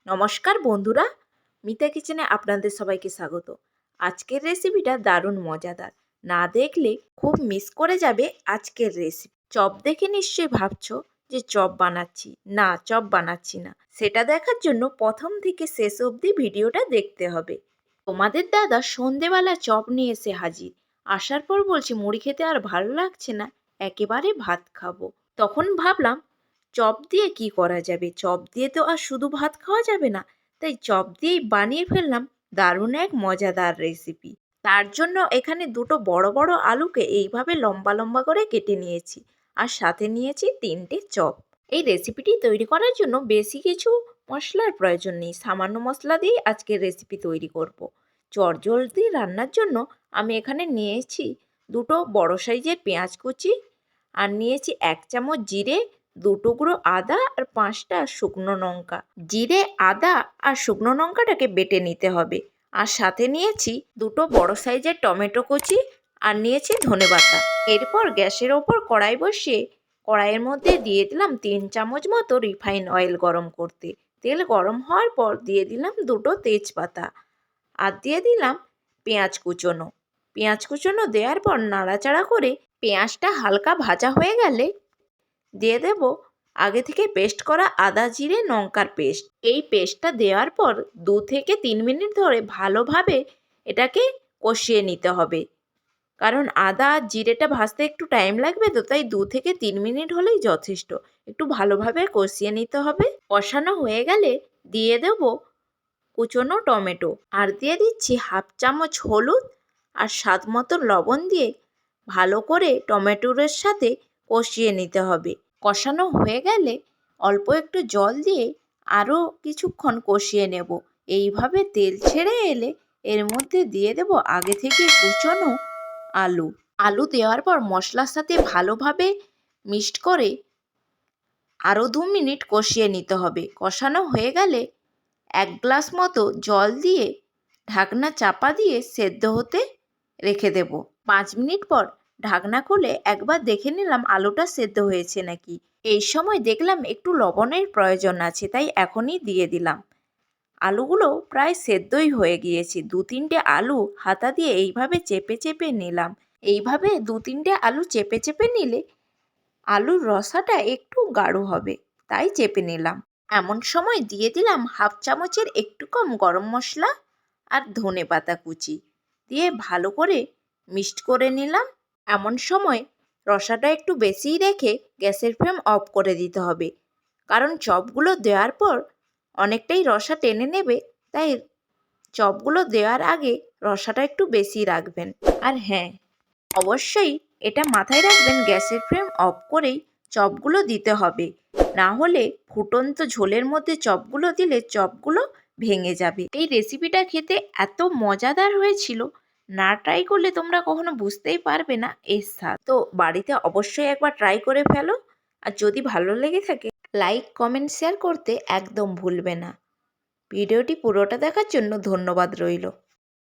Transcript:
নমস্কার বন্ধুরা, মিতা কিচেনে আপনাদের সবাইকে স্বাগত। আজকের রেসিপিটা দারুণ মজাদার, না দেখলে খুব মিস করে যাবে আজকের রেসিপি। চপ দেখে নিশ্চয়ই ভাবছো যে চপ বানাচ্ছি, না চপ বানাচ্ছি না। সেটা দেখার জন্য প্রথম থেকে শেষ অবধি ভিডিওটা দেখতে হবে। তোমাদের দাদা সন্ধেবেলা চপ নিয়ে এসে হাজির। আসার পর বলছি মুড়ি খেতে আর ভালো লাগছে না, একেবারে ভাত খাবো। তখন ভাবলাম চপ দিয়ে কি করা যাবে, চপ দিয়ে তো আর শুধু ভাত খাওয়া যাবে না, তাই চপ দিয়েই বানিয়ে ফেললাম দারুণ এক মজাদার রেসিপি। তার জন্য এখানে দুটো বড় বড় আলুকে এইভাবে লম্বা লম্বা করে কেটে নিয়েছি, আর সাথে নিয়েছি 3টে চপ। এই রেসিপিটি তৈরি করার জন্য বেশি কিছু মশলার প্রয়োজন নেই, সামান্য মশলা দিয়েই আজকের রেসিপি তৈরি করব। চটজলদি রান্নার জন্য আমি এখানে নিয়েছি দুটো বড় সাইজের পেঁয়াজ কুচি, আর নিয়েছি 1 চামচ জিরে, 2 টুকরো আদা আর 5টা শুকনো লঙ্কা। জিরে, আদা আর শুকনো লঙ্কাটাকে বেটে নিতে হবে। আর সাথে নিয়েছি দুটো বড় সাইজের টমেটো কুচি, আর নিয়েছি ধনেপাতা। এরপর গ্যাসের ওপর কড়াই বসিয়ে কড়াইয়ের মধ্যে দিয়ে দিলাম 3 চামচ মতো রিফাইন অয়েল গরম করতে। তেল গরম হওয়ার পর দিয়ে দিলাম দুটো তেজপাতা, আর দিয়ে দিলাম পেঁয়াজ কুচোনো। পেঁয়াজ কুচোনো দেওয়ার পর নাড়াচাড়া করে পেঁয়াজটা হালকা ভাজা হয়ে গেলে দিয়ে দেব আগে থেকে পেস্ট করা আদা জিরে লঙ্কার পেস্ট। এই পেস্টটা দেওয়ার পর 2 থেকে 3 মিনিট ধরে ভালোভাবে এটাকে কষিয়ে নিতে হবে, কারণ আদা আর জিরেটা ভাজতে একটু টাইম লাগবে, তো তাই 2 থেকে 3 মিনিট হলেই যথেষ্ট। একটু ভালোভাবে কষিয়ে নিতে হবে। কষানো হয়ে গেলে দিয়ে দেব কুচনো টমেটো, আর দিয়ে দিচ্ছি 1/2 চামচ হলুদ আর স্বাদ মতো লবণ দিয়ে ভালো করে টমেটোর সাথে কষিয়ে নিতে হবে। কষানো হয়ে গেলে অল্প একটু জল দিয়ে আরও কিছুক্ষণ কষিয়ে নেব। এইভাবে তেল ছেড়ে এলে এর মধ্যে দিয়ে দেব আগে থেকে কুচনো আলু দেওয়ার পর মশলার সাথে ভালোভাবে মিক্সড করে আরও 2 মিনিট কষিয়ে নিতে হবে। কষানো হয়ে গেলে 1 গ্লাস মতো জল দিয়ে ঢাকনা চাপা দিয়ে সেদ্ধ হতে রেখে দেব। 5 মিনিট পর ঢাকনা খুলে একবার দেখে নিলাম আলুটা সেদ্ধ হয়েছে নাকি। এই সময় দেখলাম একটু লবণের প্রয়োজন আছে, তাই এখনই দিয়ে দিলাম। আলুগুলো প্রায় সেদ্ধই হয়ে গিয়েছে। 2-3টে আলু হাতা দিয়ে এইভাবে চেপে চেপে নিলাম। এইভাবে 2-3টে আলু চেপে চেপে নিলে আলুর রসাটা একটু গাঢ় হবে, তাই চেপে নিলাম। এমন সময় দিয়ে দিলাম 1/2 চামচের একটু কম গরম মশলা আর ধনেপাতা কুচি দিয়ে ভালো করে মিক্সড করে নিলাম। এমন সময় রসাটা একটু বেশিই রেখে গ্যাসের ফ্লেম অফ করে দিতে হবে, কারণ চপগুলো দেওয়ার পর অনেকটাই রসা টেনে নেবে, তাই চপগুলো দেওয়ার আগে রসাটা একটু বেশি রাখবেন। আর হ্যাঁ, অবশ্যই এটা মাথায় রাখবেন গ্যাসের ফ্লেম অফ করেই চপগুলো দিতে হবে, না হলে ফুটন্ত ঝোলের মধ্যে চপগুলো দিলে চপগুলো ভেঙে যাবে। এই রেসিপিটা খেতে এত মজাদার হয়েছিল, না ট্রাই করলে তোমরা কখনো বুঝতেই পারবে না এর স্বাদ। তো বাড়িতে অবশ্যই একবার ট্রাই করে ফেলো, আর যদি ভালো লেগে থাকে লাইক কমেন্ট শেয়ার করতে একদম ভুলবে না। ভিডিওটি পুরোটা দেখার জন্য ধন্যবাদ রইল।